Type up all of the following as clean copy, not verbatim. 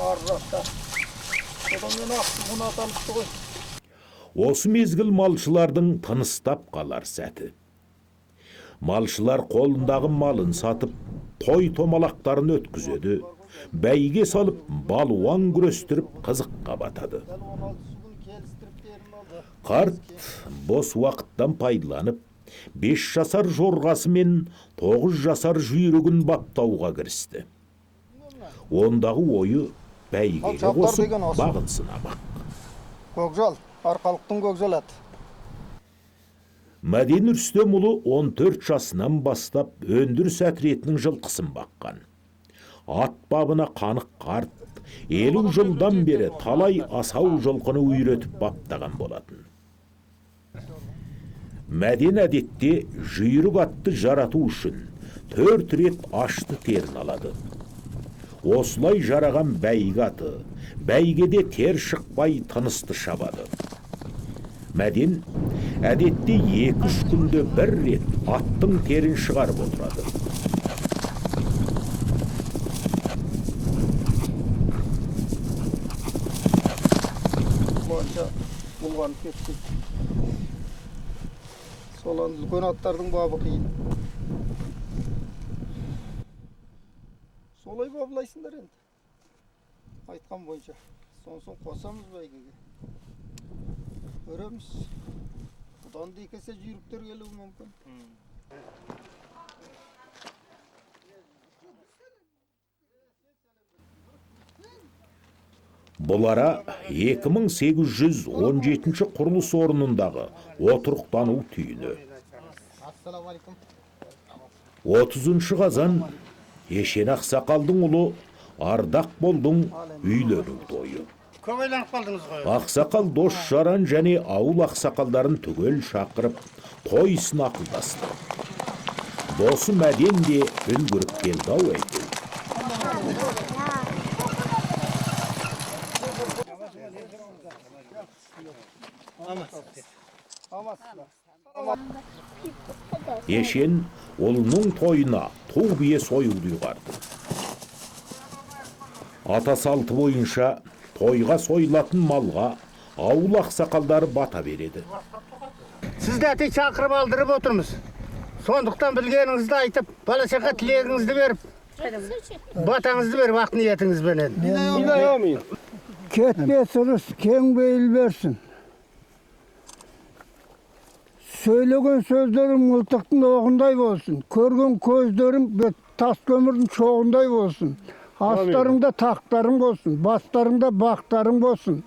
Аррақта. Одан мен ақсы мұны аталыпты ғой. Осы мезгіл малшылардың тыныстап қалар сәті. Малшылар қолындағы малын сатып, той томалақтарын өткізеді, бәйге салып, балуан күрестіріп қызыққа батады. Қарт бос уақыттан пайдаланып, 5 жасар жорғасы мен 9 жасар жүйрігін баптауға кірісті. Ондағы ойы бәйгеге қосып бағын сынамақ. Көкжал, арқалықтың көкжал аты. Мәден Рүстемұлы 14 жасынан бастап өндіріс әтіретінің жылқысын баққан. Ат бабына қанық қарт, 50 жылдан бері талай асау жылқыны үйретіп баптаған болатын. Мәден әдетте жүйрік атты жарату үшін 4 рет ашты терін алады. Осылай жараған бәйге аты, бәйгеде тер шықпай тынысты шабады. Мәден әдетте 2-3 күнде 1 рет аттың терін шығарып отырады. Бұланша бұлғанып кетті. Солан үлкен аттардың бабы қиын. Солай бабылайсыңдар енді. Айтқан бойынша. Сонысын қосамыз бәйгеге. Көреміз. Бұдан да екесе жүйріктер келуі мүмкін. Бұл ара 2817 құрылыс орнындағы отырықтану түйіні. 30 қазан Ешен Ақсақалдың ұлы Ардақ болдың үйлену тойы. Ақсақал дос жаран және ауыл ақсақалдарын түгел шақырып, тойсын ақылдасты. Досы Мәден де үлгіріп келді ау әйті. Ешен ұлының тойына ту бие сойылды ұйғарды. Ата салты бойынша тойға сойылатын малға ауыл ақсақалдары бата береді. Сізді әте шақырып алдырып отырмыз. Сондықтан білгеніңізді айтып, балашаға тілегіңізді беріп, батаңызды беріп, ақ ниетіңізбенен. Кетпе сұрыс, кең бейіл берсін. Сөйлеген сөздерім мылтықтың оғындай болсын. Көрген көздерім тас көмірдің шоғындай болсын. Астарыңда тақтарың болсын, бастарыңда бақтарың болсын.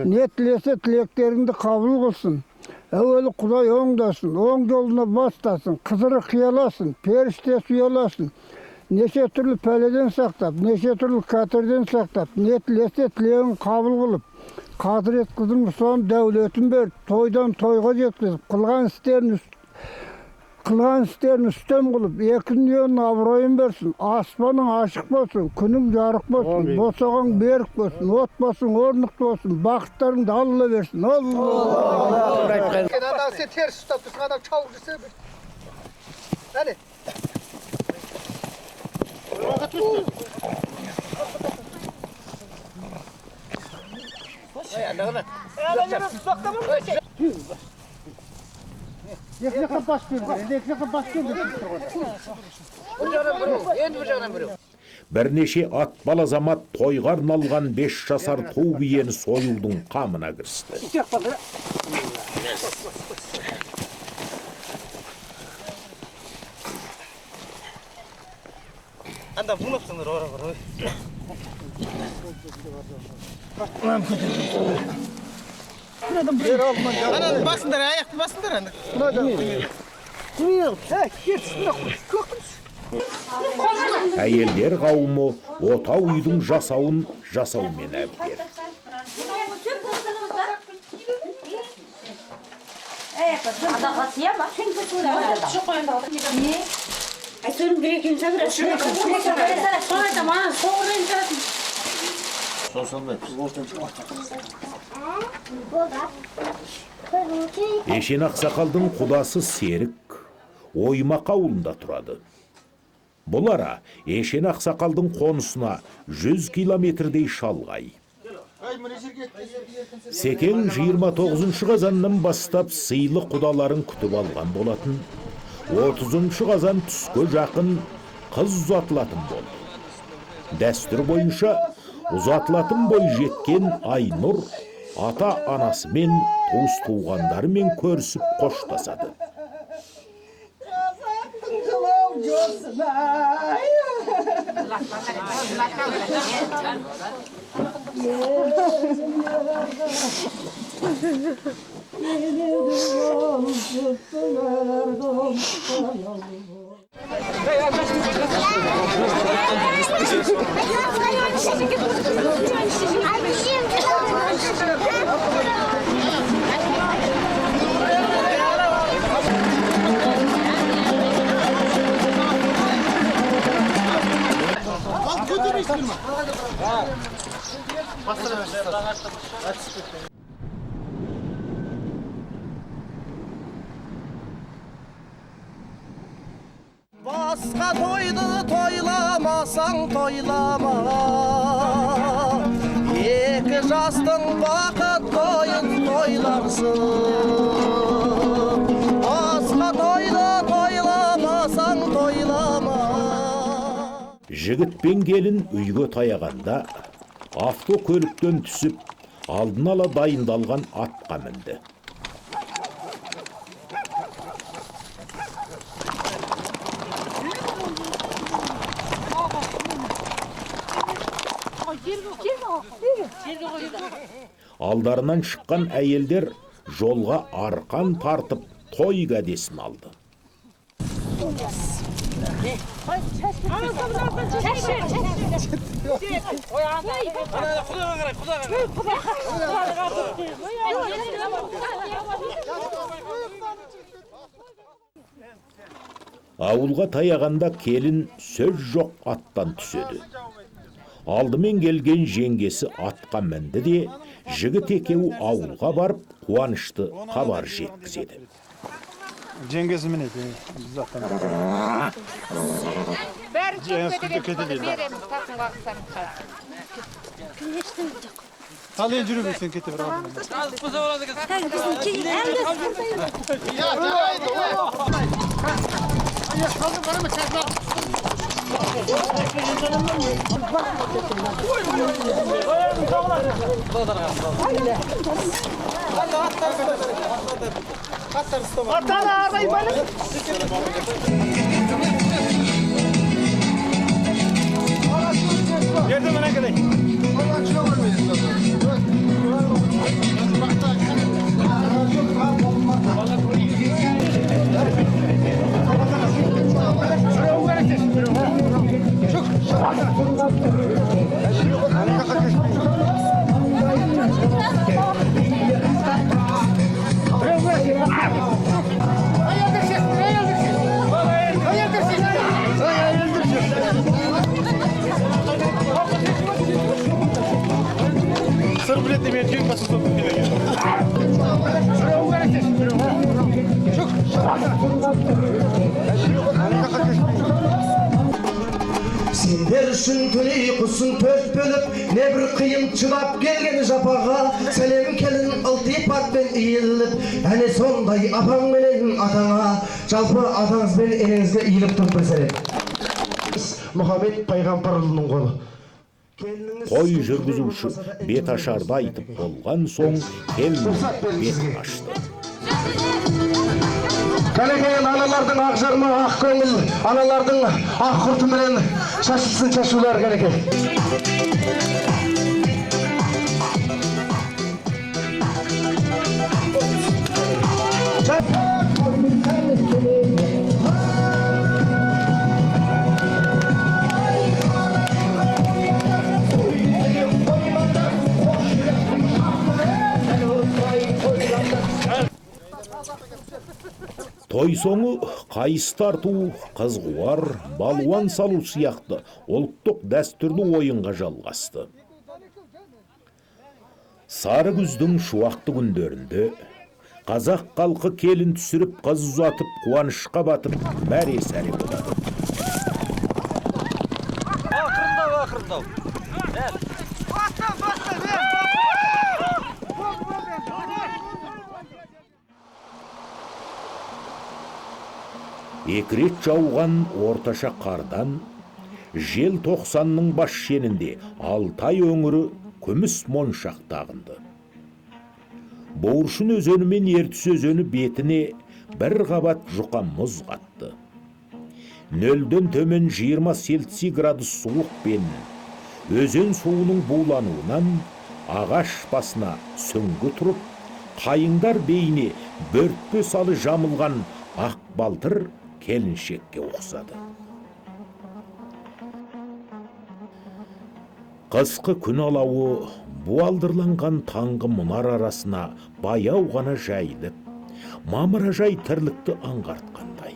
Не тілесе тілектеріңді қабыл қылсын. Әуелі Құдай оңдасын, оң жолына бастасын, қызыры қияласын, періштесі ұяласын. Неше түрлі пәледен сақтап, неше түрлі кәтерден сақтап, не тілесе тілегін қабыл қылып, қадірет қыздың мұсылан дәулетін беріп, тойдан тойға жеткізіп, қылған істерін үстем қылып, екі дүниенің абыройын берсін, аспаның ашық болсын, күнің жарық болсын, босаған берік болсын, отбасың орнық болсын, бақыттарыңды Алла берсін. Алла! Сен теріс ұстап тұрсың, адам чауып жүрсе бір. Әлі? Екіліққа бас келді, екіліққа бас келді. Бірнеше ат бала замат тойға арналған 5 жасар ту биені сойылдың қамына кірісті. Анда бұнапсыңдар ора бар. Ананы басындар, аяқты басындар анда. Әйелдер қауымы отау үйдің жасауын жасаумен әбдер. Ешен Ақсақалдың құдасы Серік Оймақ ауылында тұрады. Бұл ара Ешен Ақсақалдың қонысына 100 километрдей шалғай. Секең 29 қазаннан бастап сыйлы құдаларын күтіп алған болатын. 30 қазан түске жақын қыз ұзатылатын болды. Дәстүр бойынша ұзатылатын бой жеткен Айнұр ата-анасымен, туыс-туғандарымен көрісіп қоштасады. Басқа тойды тойламасаң тойлама, екі жастың бақыт тойын тойларсың. Басқа тойды тойламасаң тойлама. Жігіт пен келін үйге таяғанда автокөліктен түсіп, алдын ала дайындалған атқа мінді. Алдарынан шыққан әйелдер жолға арқан тартып той кәдесін алды. Ауылға таяғанда келін сөз жоқ аттан түседі. Алдымен келген жеңгесі атқа мінді де, жігіт екеуі ауылға барып, қуанышты хабар жеткізеді. Жеңгесі мінеді, біз аттан. Бәрі көп кетеді, береміз, тақын қақсаңызға. Қалайын жүру бексен кете бір алдын. Sır bileti bir gün basın tutup Sender үшін түлей құсын төрт бөліп, не бір қиын чылап келген жапаға, сәлем келін ылтипатпен иіліп, әне сондай апаң менен атаңа, жалпы атаңыз бен енеңізге иіліп тұрып бір сәлем. Мұхаммед пайғамбарұлының қолы. Той жүргізуші бет ашарды айтып болған соң, келін бет ашты. Кәлекейін аналардың ақ жарма, ақ көңіл, аналардың ақ құрты менен шашылсын шашулар кәлекей. Той соңы қайыс тарту, қыз қуар, балуан салу сияқты ұлттық дәстүрлі ойынға жалғасты. Сары күздің шуақты күндерінде қазақ халқы келін түсіріп, қыз ұзатып, қуанышқа батып, мәре-сәре болады. Екірет жауған орташа қардан жел 90-ның бас шенінде Алтай өңірі күміс моншақ тағынды. Боғыршын өзені мен Ертіс өзені бетіне бір қабат жұқа мұз қатты. Нөлден төмен 20 Цельсий градус суық пен өзен суының булануынан ағаш басына сүңгі тұрып, қайыңдар бейне бөртпе салы жамылған ақ балтыр келіншекке ұқсады. Қысқы күн алауы буалдырланған таңғы мұнар арасына баяу ғана жайылып, мамыражай тірлікті аңғартқандай.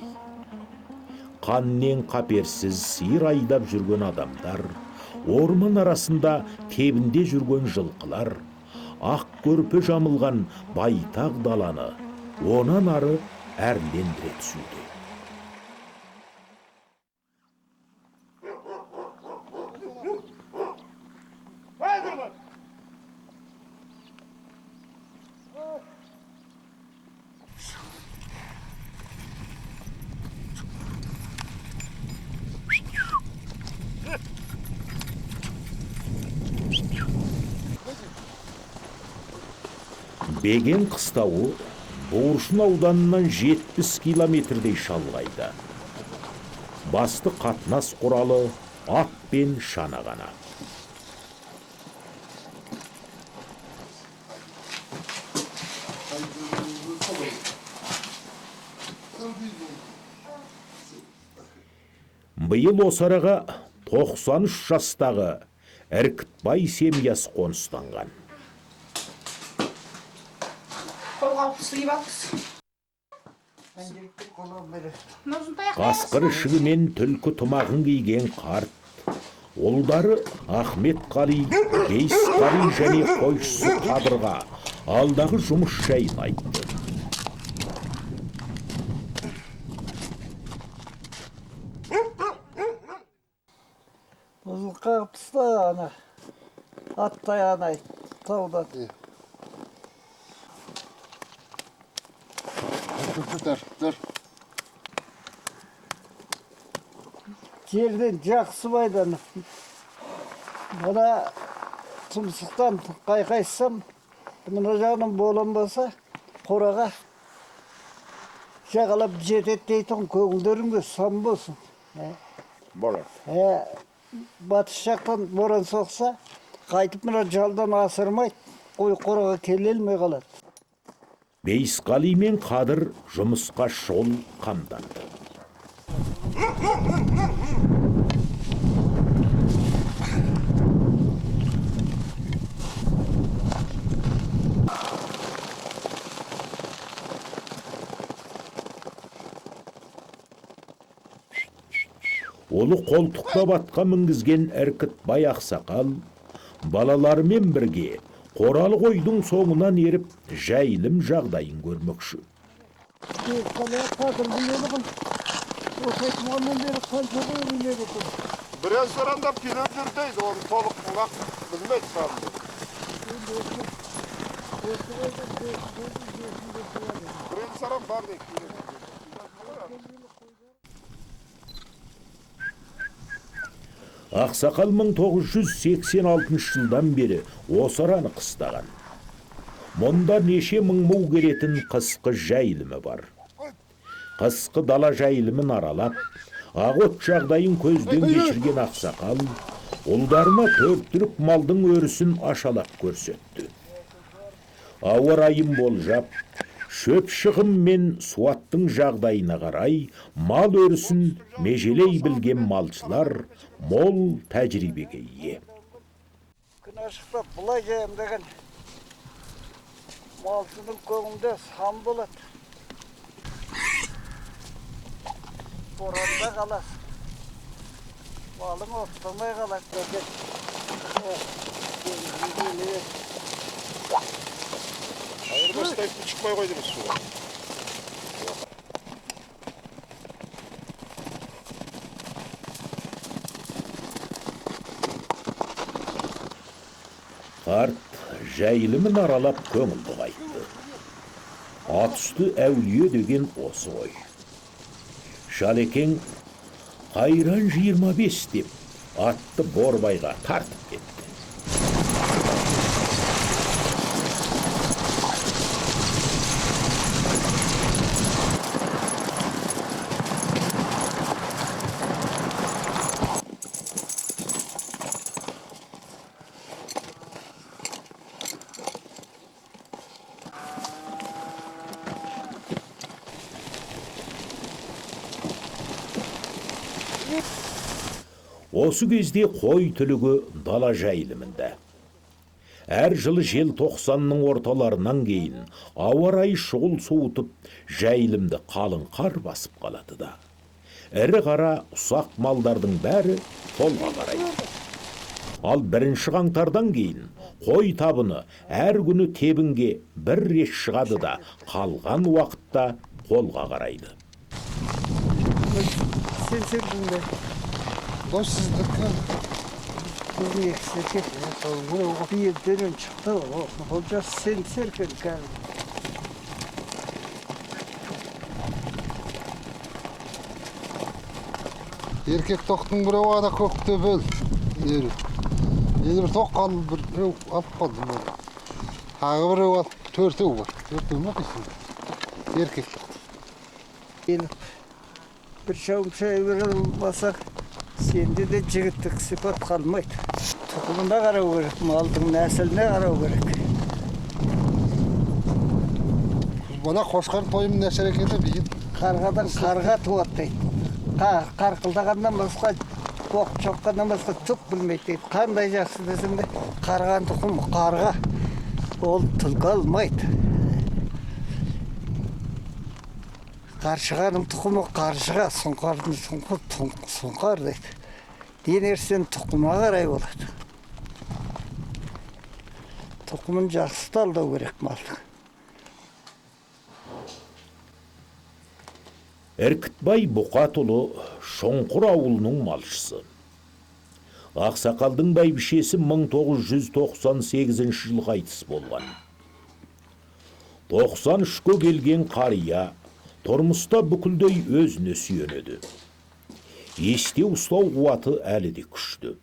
Қаннен қаперсіз сиыр айдап жүрген адамдар, орман арасында тебінде жүрген жылқылар, ақ көрпе жамылған байтақ даланы онан ары әрлендіре түсуде. Беген қыстауы Боғыршын ауданынан 70 километрдей шалғайда. Басты қатынас құралы ат пен шана ғана. Биыл осы араға 93 жастағы Әркітбай семьясы қоныстанған. Қасқыр ішігі мен түлкі тымағын киген қарт. Ұлдары Ахмет Қали, Бейіс Қали және қойшысы Қадырға алдағы жұмыс жайын айтты. Бұзыл қағыпсызда ана аттай анай таудан. Жерден жақсы байданы. Мына тұмсықтан қайқайсам, мына жағынан боланбаса, қораға жағалап жетет дейтін көңілдеріңге сан болсын. Болар. Батыс жақтан боран соқса, қайтып мына жалдан асырмайды, қой қораға келелмей қалады. Бейіс Қали мен Қадыр жұмысқа шол қамданды. Олы қолтықта батқа мінгізген Әркітбай ақсақал балаларымен бірге қоралы қойдың соңынан еріп жайылым жағдайын көрмекші. Біраз сарандап келіп жүрдейді, оны толық құлақ білмейді сарынды. Біраз саран бар дейік. Ақсақал 1986 жылдан бері осы араны қыстаған. Мұнда неше мың му керетін қысқы жайылымы бар. Қысқы дала жайылымын аралап, ағот жағдайын көзден кешірген ақсақал, ұлдарына 4 түлік малдың өрісін ашалап көрсетті. Ауа райын болжап, шөп шығым мен суаттың жағдайына қарай мал өрісін межелей білген малшылар мол тәжірибеге ие. Күн ашықтап бұлай жайым деген малшының көңінде сан болады. Боранда қаласың. Малың оқтамай қалады. Айырбастай шықпай қойдыңыз суға. Қарт жайылымын аралап көңілді қайтты. Ат үсті әулие деген осы ғой. Шалекең қайран 25 деп атты борбайға тартып кетті. Осы кезде қой түлігі дала жайылымында. Әр жылы желтоқсанның орталарынан кейін ауа райы шұғыл суытып, жайылымды қалың қар басып қалады да. Ірі қара ұсақ малдардың бәрі қолға қарайды. Ал 1 қаңтардан кейін қой табыны әр күні тебінге бір рет шығады да, қалған уақытта қолға қарайды. Bu sizdeki bu eksik. Bu yerden çıktı. Hoca sen serken geldi. Erkek toktun bir ovada kökte böl. Eri bir tok kaldı, bir alıp kaldı böyle. Hağı bir alıp törtü var. Törtü mü kısım? Erkek toktu. Gelip bir şey verilmezse sende de jigitlik sıfat kalmaydı. Tokulunda qarau gerek, maldың nəsiline qarau gerek. Bana koşkan toyum ne şereketi bir Qarğadan qarğa tuvat deydi. Qarqıldағаннан басқа, тоқ çoqqandan басқа түк білмейді deydi. Қандай жақсы десем де, қарған тұқым қарға. Ол түлкі алмайды. Қаршығаның тұқымы қаршыға, сұңқардың сұңқар дейді. Денерсен тұқыма қарай болады. Тұқымын жақсы талдау керек малдың. Әркітбай Бұқатұлы Шоңқұр ауылының малшысы. Ақсақалдың бәйбішесі 1998 жыл қайтыс болған. 93-ке келген қария тұрмыста бүкілдей өзіне сүйенеді. Есте ұстау қуаты әлі де күшті.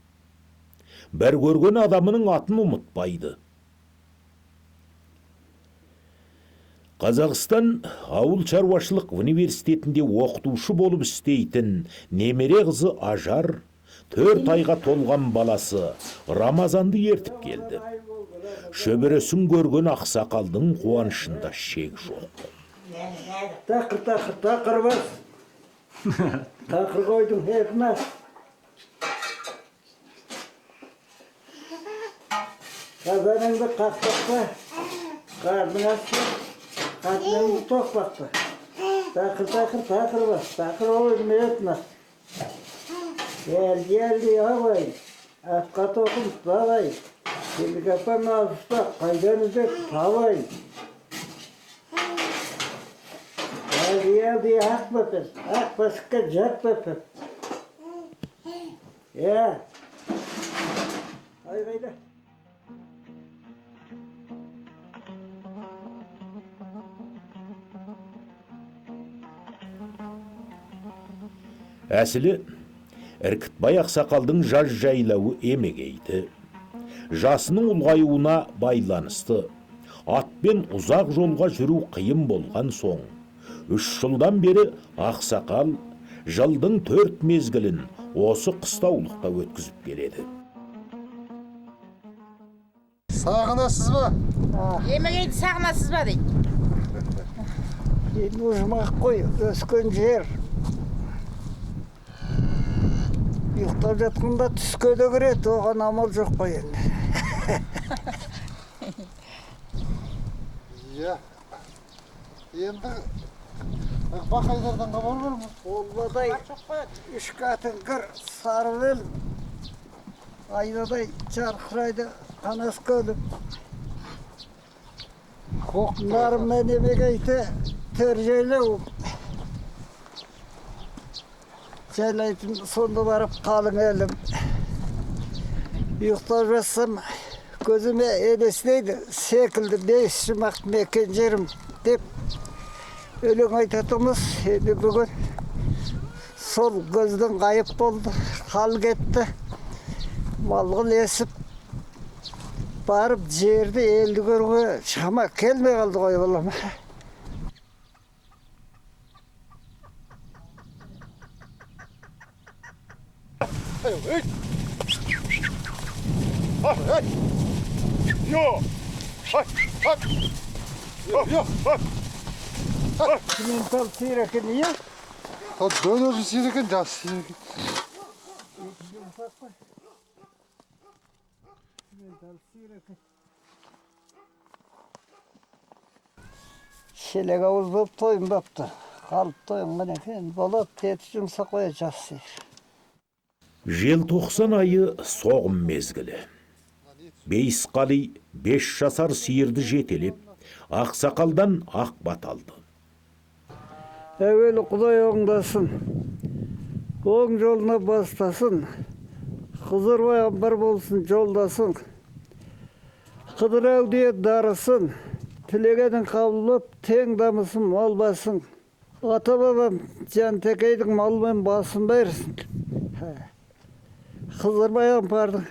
Бір көрген адамының атын ұмытпайды. Қазақстан ауыл шаруашылық университетінде оқытушы болып істейтін немере қызы Ажар 4 айға толған баласы Рамазанды ертіп келді. Шөбересін көрген ақсақалдың қуанышында шек жоқ. Тақыр бас. Тақыр қойдың етмәс. Қазаныңды қақтақпа. Қардың ашты. Қатыныңды тоқпақпа. Тақыр бас. Тақыр қойдың етмәс. Geldi havayın. Afka tokum savayın. Şimdi kapan alışta kaydanızda savayın. Geldi hak bakın. Hak basıkka cak bakın. Ya. Hayır hayır. Әсілі Әркітбай ақсақалдың жаз жайлауы емегейді. Жасының ұлғаюына байланысты. Атпен ұзақ жолға жүру қиын болған соң. 3 жылдан бері ақсақал жылдың 4 мезгілін осы қыстаулықта өткізіп келеді. Sağınasız mı? Емегейді сағынасыз ба дейді. Енді ұжмақ қой, өскен жер. Ұйықтап жатқанда түске де кіреді, оған амал жоқ қой енді. Ya. Енді Бақайдардан хабар бар ма? Олбадай, ішкатын кір, сарвел, айнадай жарқырайды, қанас көліп. Нарыммен емегейті төр жайлайтын сонда барып қалың әлім. Ұйықтап жатсам, Gözüme elesneydi, sekildi 5 şumak meken jerim dep ölen aytatımız. Bugün sol gözden kayıp oldu, hal gitti. Malgın esip barıp жерді eldi görüge şama kelmey kaldı koy vallahi. Mental sireke niye? Ha dönürsün sirken jas sirken. Şelek avuz boп toyun boptu. Kalıp toyun gana ken bolop teti jumsa koyacağız. Желтоқсан айы соғым мезгілі. Бейісқали 5 жасар сиырды жетелеп, ақсақалдан ақ бат алды. Әуелі Құдай оңдасын, оң жолына бастасын, Хызыр пайғамбар болсын жолдасын, Қыдыр әулие дарысын, тілегенің қабылып, тең дамысын мал басын, ата бабам Жантекейдің малымен басын берсін. Хызыр пайғамбардың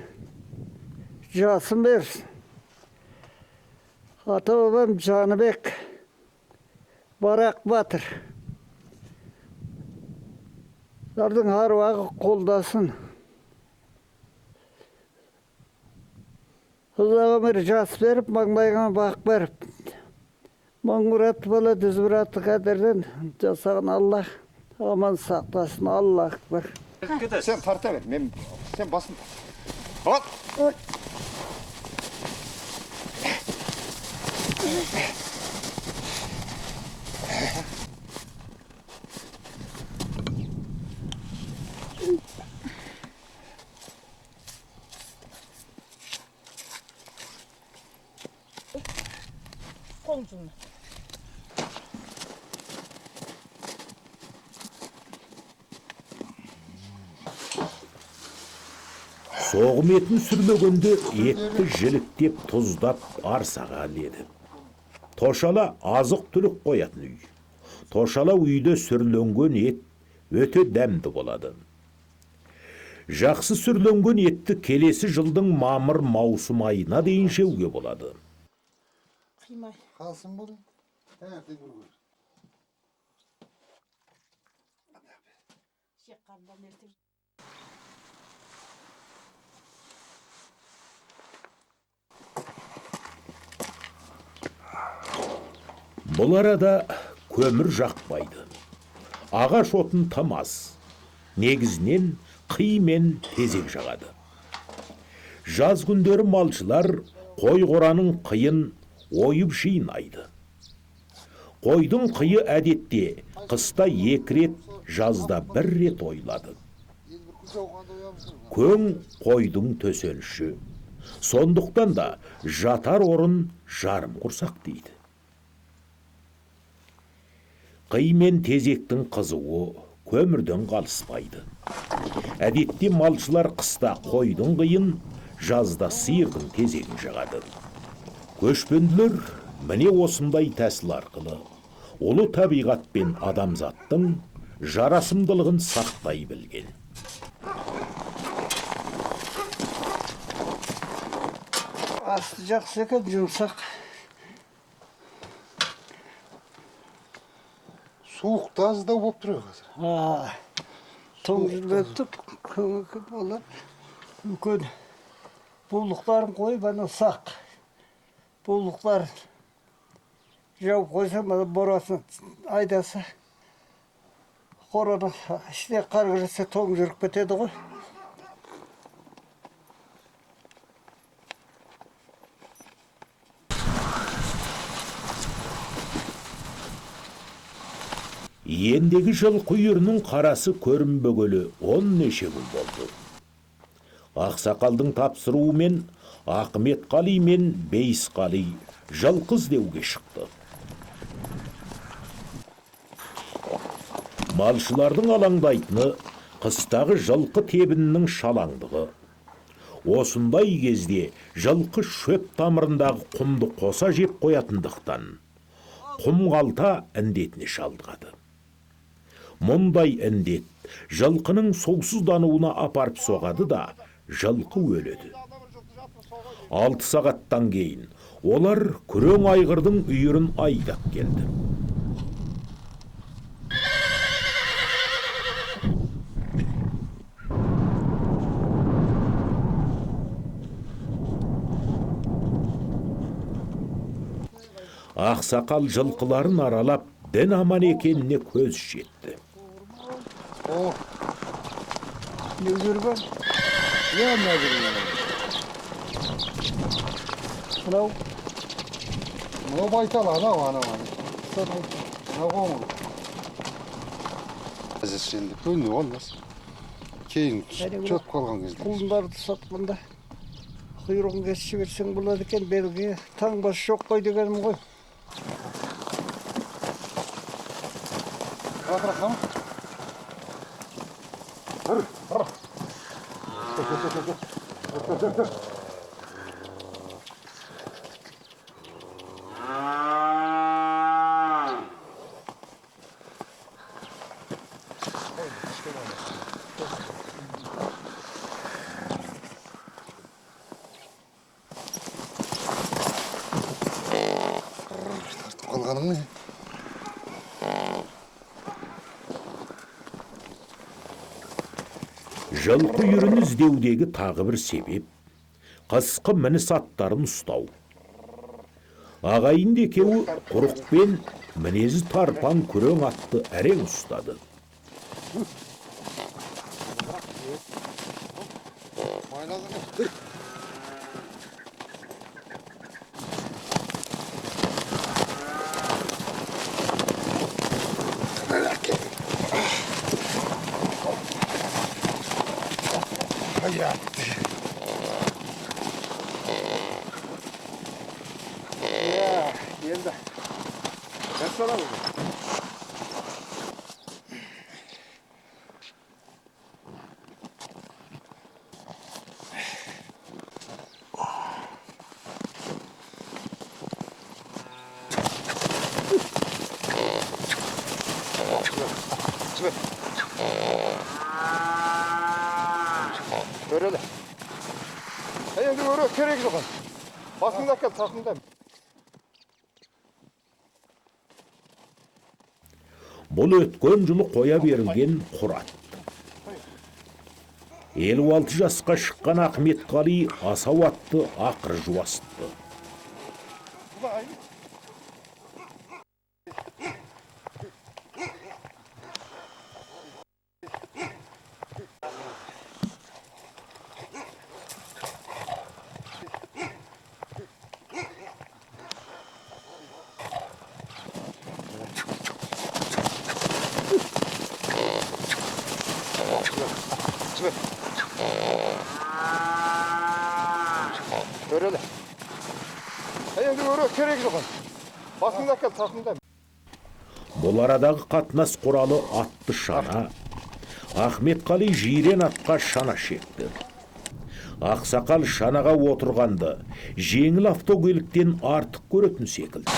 жасын берсін. Ата бабам Жаныбек, Барақ Батыр. Олардың аруағы қолдасын. Ұзағымыр жас беріп, маңбайған бақ беріп. Маңғыратты бала дүзбіратты қадірден жасаған Аллах аман сақтасын. Аллах бар. Sen tarta ver. Sen basın. Al. Komşumla. Соғым етін сүрмегенде етті жіліктеп, тұздап, арсаға аледі. Тошала азық түлік қоятын үй. Тошала үйде сүрленген ет өте дәмді болады. Жақсы сүрленген етті келесі жылдың мамыр маусым айына дейін жеуге болады. Kıymay. Kalsın bunu. Evet, bir vur. Бұл арада көмір жақпайды. Ағаш отын тым аз. Негізінен қи мен тезек жағады. Жаз күндері малшылар қой қораның қиын ойып жинайды. Қойдың қиы әдетте қыста 2 рет, жазда 1 рет ойылады. Көң қойдың төсенші. Сондықтан да жатар орын жарым құрсақ дейді. Қи мен тезектің қызуы көмірден қалыспайды. Әдетте малшылар қыста қойдың қиын, жазда сиырдың тезегін жағады. Көшпенділер міне осындай тәсіл арқылы ұлы табиғат пен адамзаттың жарасымдылығын сақтай білген. Aslı жақсы екен, жұмсақ. Soğuk da az da болып тұр қазір. Тоң жүрбектіп, көңікі болып, үлкен бұлықтарын қойып, ана сақ. Бұлықтар жауып қойса, борасын айдаса, қораны ішіне қарғырса тоң жүріп кетеді ғой. Ендегі жылқы үйірінің қарасы көрінбегелі 10 неше күн болды. Ақсақалдың тапсыруымен Ақмет Қали мен Бейіс Қали жылқы іздеуге шықты. Малшылардың алаңдайтыны қыстағы жылқы тебінінің шалаңдығы. Осындай кезде жылқы шөп тамырындағы құмды қоса жеп қоятындықтан құм қалта індетіне шалдығады. Мұндай індет жылқының сусыздануына апарып соғады да жылқы өледі. 6 сағаттан кейін олар күрең айғырдың үйірін айдап келді. Ақсақал жылқыларын аралап дін аман екеніне көз жетті. Ne жүрген? Ne жүрген? Мынау Мынау байтал ана. Мынау қоңыр. Енді көне болмас. Кейін чөп қалған кезде. құлындарды сатқанда құйрығын кесіп жіберсең болады екен, белгіге таңбасы жоқ қой дегенім ғой. Рахам. Қалғаның не? Жылқы үйірін іздеудегі тағы бір себеп қысқы мініс аттарын ұстау. Ағайынды екеуі құрықпен мінезі тарпан күрең атты әрең ұстады. Geldi. Ben sonra mı? Böyle. Hayır, öyle kerek yok. Basında kal, takımda. Бұл өткен жылы қоя берілген құрат. 56 жасқа шыққан Ахметқали асау атты ақыр жуасытты. Böyle. Hayır, öyle kerek yok. Basında kal, takımda. Бұл арадағы қатынас құралы атты шана. Ахметқали жирен атқа шана шекті. Ақсақал шанаға отырғанды жеңіл автокөліктен артық көретін секілді.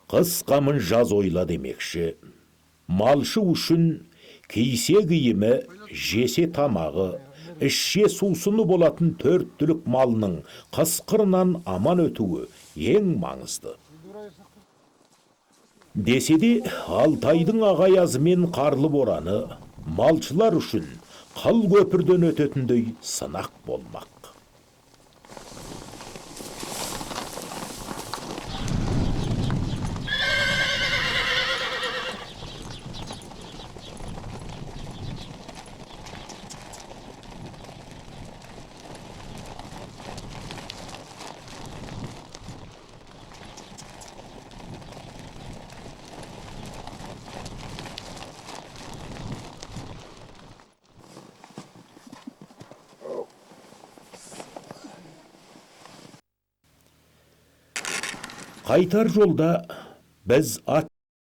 Қыс қамын жаз ойла демекші. Малшы үшін кисе киімі, жесе тамағы, ішше сусыны болатын 4 түлік малының қыс қырынан аман өтуі ең маңызды. Десе де Алтайдың ағаязы мен қарлы бораны малшылар үшін қыл көпірден өтетіндей сынақ болмақ. Қайтар жолда біз ат